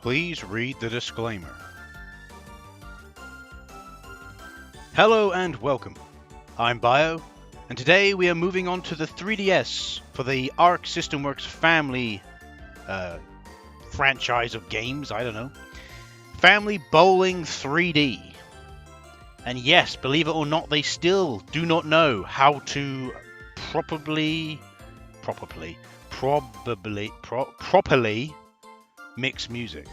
Please read the disclaimer. Hello and welcome. I'm Bio, and today we are moving on to the 3DS for the Arc System Works family franchise of games, I don't know. Family Bowling 3D. And yes, believe it or not, they still do not know how to properly mix music.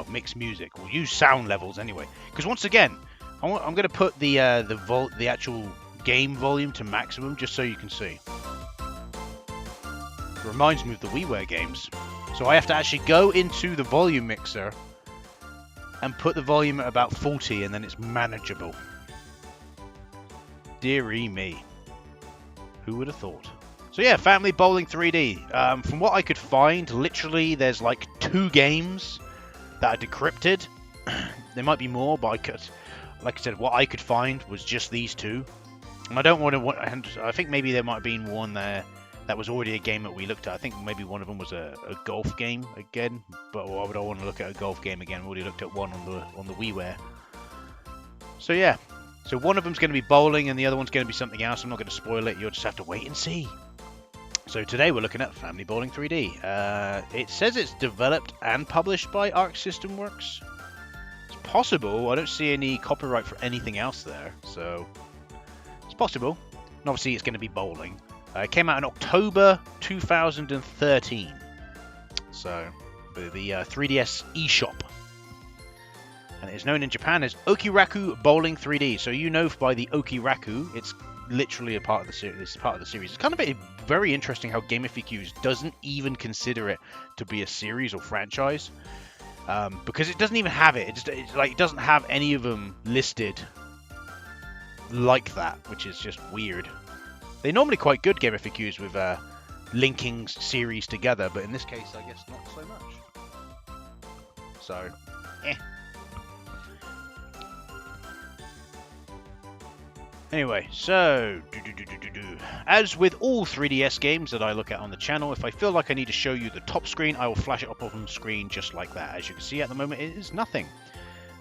Mix music. We'll use sound levels anyway. Because once again, I'm going to put the actual game volume to maximum just so you can see. It reminds me of the WiiWare games. So I have to actually go into the volume mixer and put the volume at about 40, and then it's manageable. Dearie me. Who would have thought? So yeah, Family Bowling 3D. From what I could find, literally there's like 2 games that are decrypted. There might be more, but like I said, what I could find was just these 2. And I don't want to. And I think maybe there might have been one there that was already a game that we looked at. I think maybe one of them was a golf game again. But why would I want to look at a golf game again? We already looked at one on the WiiWare. So yeah. So one of them's going to be bowling and the other one's going to be something else. I'm not going to spoil it. You'll just have to wait and see. So today we're looking at Family Bowling 3D. It says it's developed and published by Arc System Works. It's possible. I don't see any copyright for anything else there. So it's possible. And obviously it's going to be bowling. It came out in October 2013. So the 3DS eShop. And it's known in Japan as Okiraku Bowling 3D. So you know by the Okiraku, it's literally a part of the series. It's part of the series. It's kind of very interesting how Game FAQs doesn't even consider it to be a series or franchise, because it doesn't even have it. It doesn't have any of them listed like that, which is just weird. They're normally quite good, Game FAQs, with linking series together, but in this case, I guess not so much. So, Anyway, so, as with all 3DS games that I look at on the channel, if I feel like I need to show you the top screen, I will flash it up on the screen just like that. As you can see at the moment, it is nothing.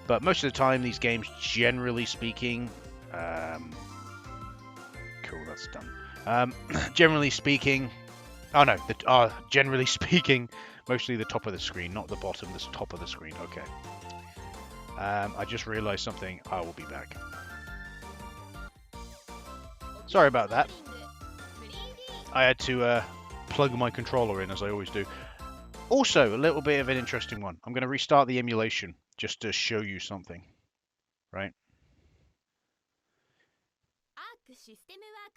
But most of the time, these games, generally speaking... cool, that's done. Generally speaking... Oh no, generally speaking, mostly the top of the screen, not the bottom, the top of the screen. Okay. I just realized something. I will be back. Sorry about that. I had to plug my controller in, as I always do. Also, a little bit of an interesting one. I'm going to restart the emulation just to show you something. Right?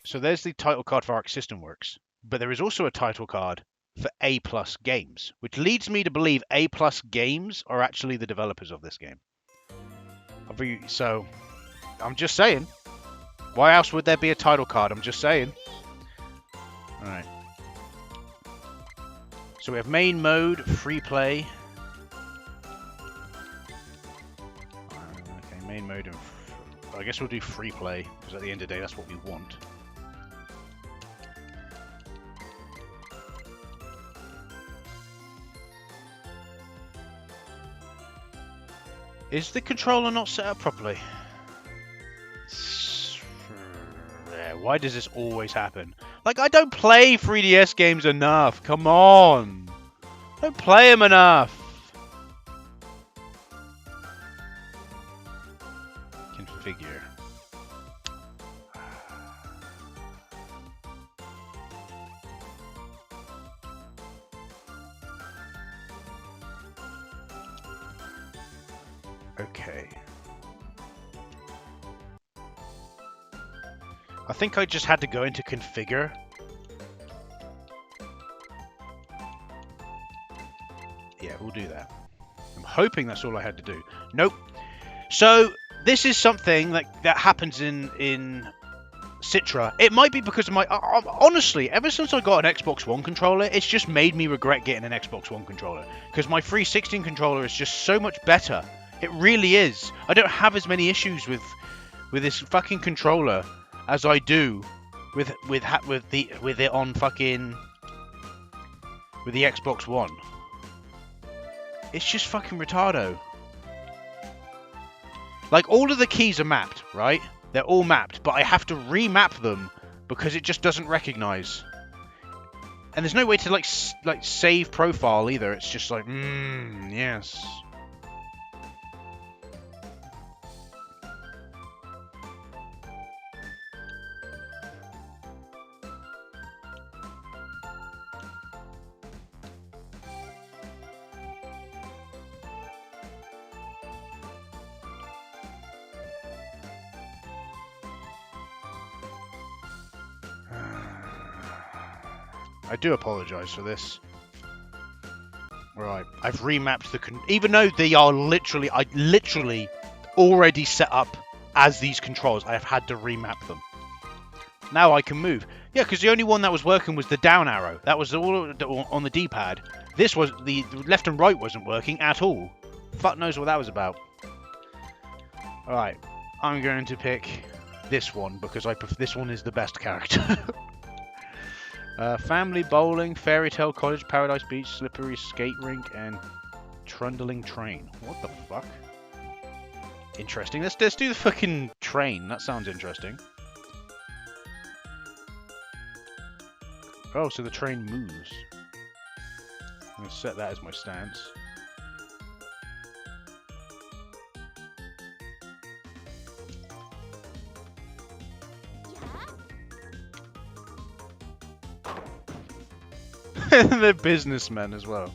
So there's the title card for Arc System Works. But there is also a title card for A+ Games, which leads me to believe A+ Games are actually the developers of this game. So, I'm just saying. Why else would there be a title card? I'm just saying. Alright. So we have main mode, free play. Okay, main mode and... I guess we'll do free play, because at the end of the day, that's what we want. Is the controller not set up properly? Why does this always happen? Like, I don't play 3DS games enough. Come on. I don't play them enough. Configure. Okay. I think I just had to go into configure. Yeah, we'll do that. I'm hoping that's all I had to do. Nope. So this is something that happens in Citra. It might be because of my... honestly, ever since I got an Xbox One controller, it's just made me regret getting an Xbox One controller. Because my 360 controller is just so much better. It really is. I don't have as many issues with this fucking controller as I do with it on fucking with the Xbox One. It's just fucking retardo. Like, all of the keys are mapped, right? They're all mapped, but I have to remap them because it just doesn't recognize. And there's no way to, like save profile either. It's just like, yes. I do apologize for this. Right, I've remapped the even though they are literally, I literally already set up as these controls. I have had to remap them. Now I can move. Yeah, because the only one that was working was the down arrow. That was all on the D-pad. This was the left and right wasn't working at all. Fuck knows what that was about. All right, I'm going to pick this one because this one is the best character. Family bowling, fairy tale cottage, paradise beach, slippery skate rink, and trundling train. What the fuck? Interesting. Let's do the fucking train. That sounds interesting. Oh, so the train moves. I'm gonna set that as my stance. They're businessmen as well.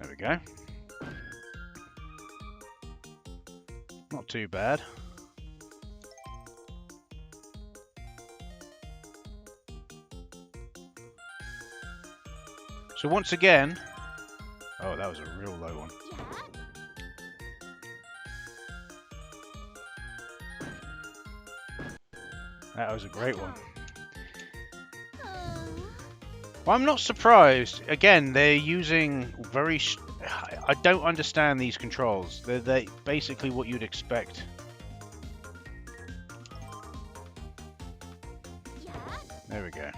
There we go. Not too bad. So once again... Oh, that was a real low one. That was a great one. Well, I'm not surprised. Again, they're using very... I don't understand these controls. They're basically what you'd expect. There we go.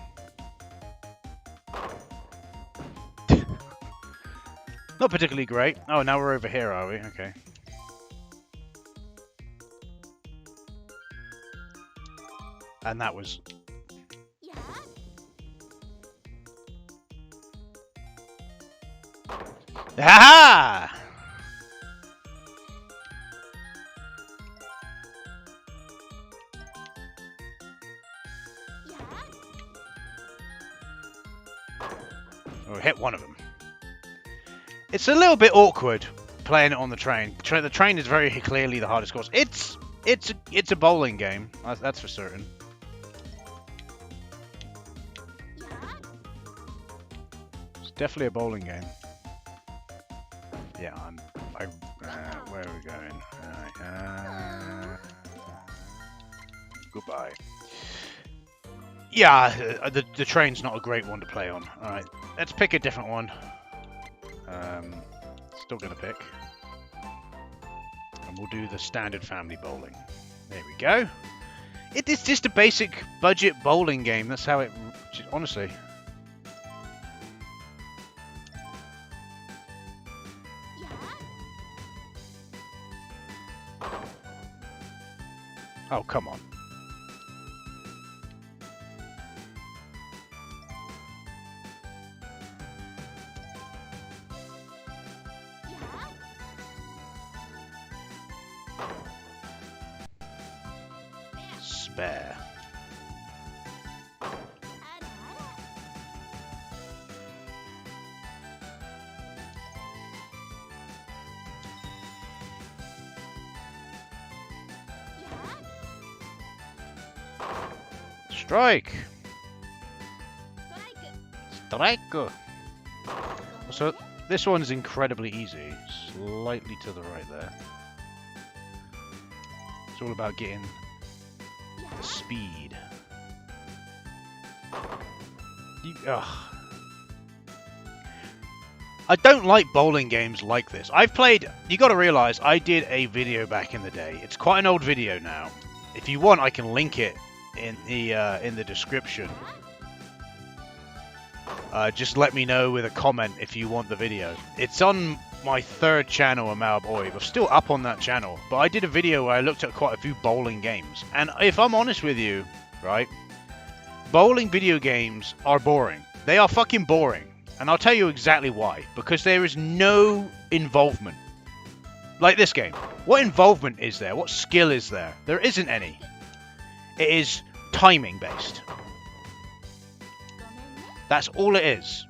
Not particularly great. Oh, now we're over here, are we? Okay. And that was... Ha! Oh, hit one of them. It's a little bit awkward playing it on the train. The train is very clearly the hardest course. It's a bowling game. That's for certain. It's definitely a bowling game. Yeah, where are we going? Goodbye. Yeah, the train's not a great one to play on. Alright, let's pick a different one. Still gonna pick. And we'll do the standard family bowling. There we go. It is just a basic budget bowling game. That's how it... Honestly. Oh, come on. Spare. Strike! Strike! So, this one's incredibly easy. Slightly to the right there. It's all about getting the speed. I don't like bowling games like this. I've played. You got to realize I did a video back in the day. It's quite an old video now. If you want, I can link it in the description. Just let me know with a comment if you want the video. It's on my third channel, Amal Boy. We're still up on that channel, but I did a video where I looked at quite a few bowling games. And if I'm honest with you, right, bowling video games are boring. They are fucking boring. And I'll tell you exactly why. Because there is no involvement. Like this game. What involvement is there? What skill is there? There isn't any. It is timing based. That's all it is.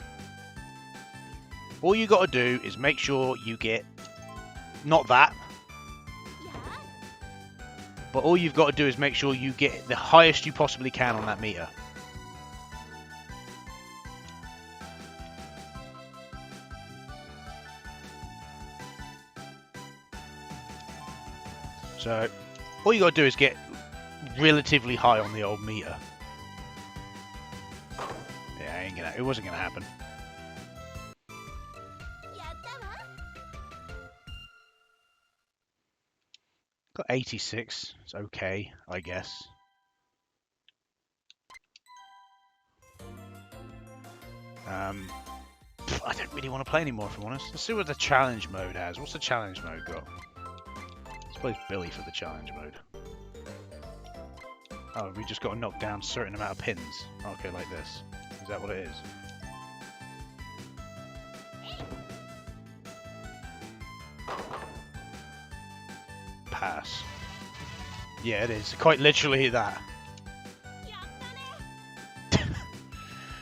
All you got to do is make sure you get not that, but all you've got to do is make sure you get the highest you possibly can on that meter. So all you got to do is get relatively high on the old meter. Yeah, it wasn't gonna happen. Got 86. It's okay, I guess. I don't really want to play anymore, if I'm honest. Let's see what the challenge mode has. What's the challenge mode got? Let's play Billy for the challenge mode. Oh, we just got to knock down a certain amount of pins. Okay, like this. Is that what it is? Pass. Yeah, it is. Quite literally that.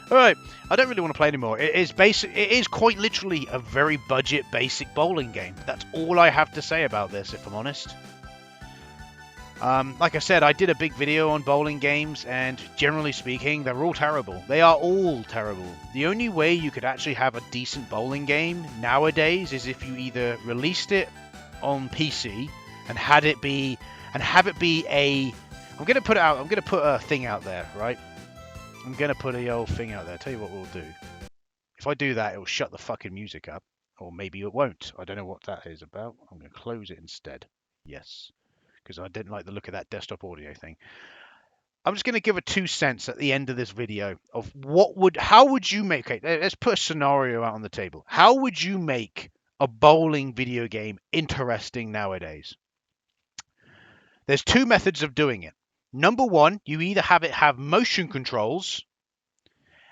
Alright, I don't really want to play anymore. It is quite literally a very budget basic bowling game. That's all I have to say about this, if I'm honest. Like I said, I did a big video on bowling games, and generally speaking, they're all terrible. They are all terrible. The only way you could actually have a decent bowling game nowadays is if you either released it on PC and have it be a... I'm going to put a thing out there, right? I'm going to put a old thing out there. Tell you what we'll do. If I do that, it'll shut the fucking music up. Or maybe it won't. I don't know what that is about. I'm going to close it instead. Yes. Because I didn't like the look of that desktop audio thing. I'm just going to give a 2 cents at the end of this video of how would you make, okay, let's put a scenario out on the table. How would you make a bowling video game interesting nowadays? There's 2 methods of doing it. Number 1, you either have it have motion controls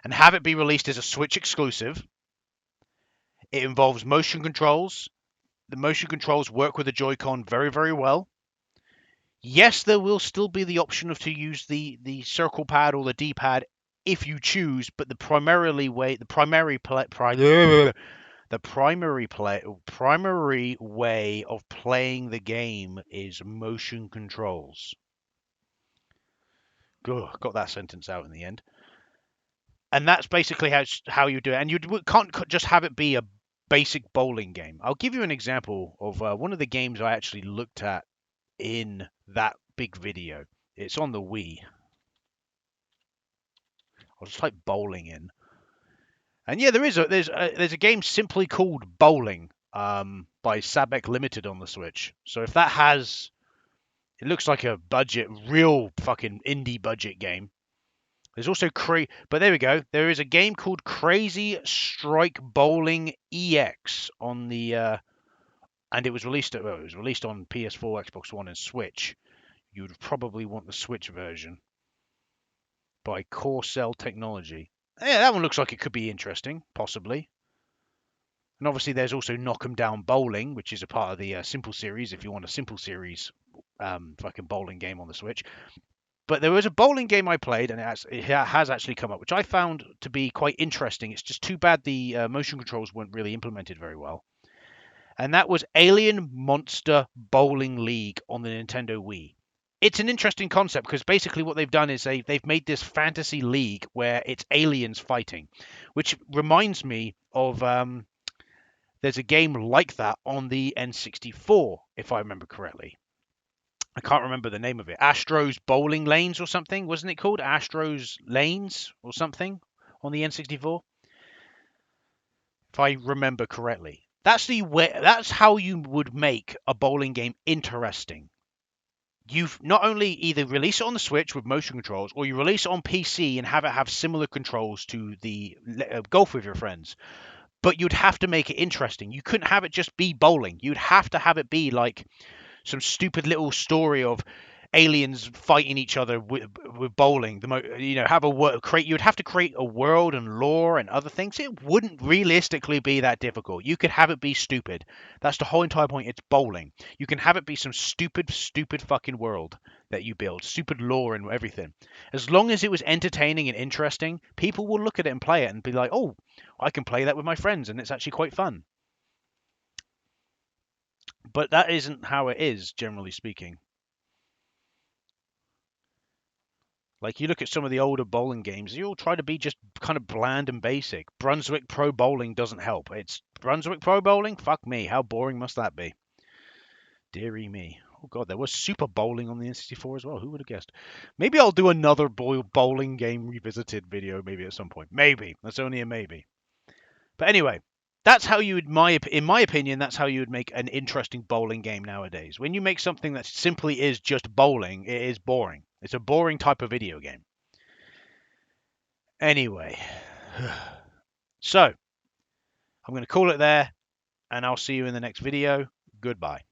and have it be released as a Switch exclusive. It involves motion controls. The motion controls work with the Joy-Con very, very well. Yes, there will still be the option of to use the circle pad or the D-pad if you choose, but the primary way of playing the game is motion controls. Got that sentence out in the end. And that's basically how you do it. And you can't just have it be a basic bowling game. I'll give you an example of one of the games I actually looked at in that big video. It's on the Wii. I'll just type bowling in. And yeah, there's a game simply called Bowling by Sabek Limited on the Switch. So if that has... It looks like a real fucking indie budget game. There's also but there we go. There is a game called Crazy Strike Bowling EX on the and it was released on PS4, Xbox One, and Switch. You would probably want the Switch version by Corcel Technology. Yeah, that one looks like it could be interesting, possibly. And obviously, there's also Knock 'em Down Bowling, which is a part of the Simple series. If you want a Simple series fucking bowling game on the Switch. But there was a bowling game I played, and it has actually come up, which I found to be quite interesting. It's just too bad the motion controls weren't really implemented very well. And that was Alien Monster Bowling League on the Nintendo Wii. It's an interesting concept because basically what they've done is they've made this fantasy league where it's aliens fighting, which reminds me of there's a game like that on the N64, if I remember correctly. I can't remember the name of it. Astro's Bowling Lanes or something, wasn't it called? Astro's Lanes or something on the N64. if I remember correctly. That's the way. That's how you would make a bowling game interesting. You've not only either release it on the Switch with motion controls, or you release it on PC and have it have similar controls to the golf with your friends. But you'd have to make it interesting. You couldn't have it just be bowling. You'd have to have it be like some stupid little story of aliens fighting each other with bowling. Have a create. You'd have to create a world and lore and other things. It wouldn't realistically be that difficult. You could have it be stupid. That's the whole entire point. It's bowling. You can have it be some stupid fucking world that you build, stupid lore and everything. As long as it was entertaining and interesting, people will look at it and play it and be like, "Oh, I can play that with my friends, and it's actually quite fun." But that isn't how it is, generally speaking. Like you look at some of the older bowling games, you all try to be just kind of bland and basic. Brunswick Pro Bowling doesn't help. It's Brunswick Pro Bowling? Fuck me. How boring must that be? Deary me. Oh god, there was Super Bowling on the N64 as well. Who would have guessed? Maybe I'll do another bowling game revisited video maybe at some point. Maybe. That's only a maybe. But anyway, that's how you would in my opinion, that's how you would make an interesting bowling game nowadays. When you make something that simply is just bowling, it is boring. It's a boring type of video game. Anyway, so I'm going to call it there, and I'll see you in the next video. Goodbye.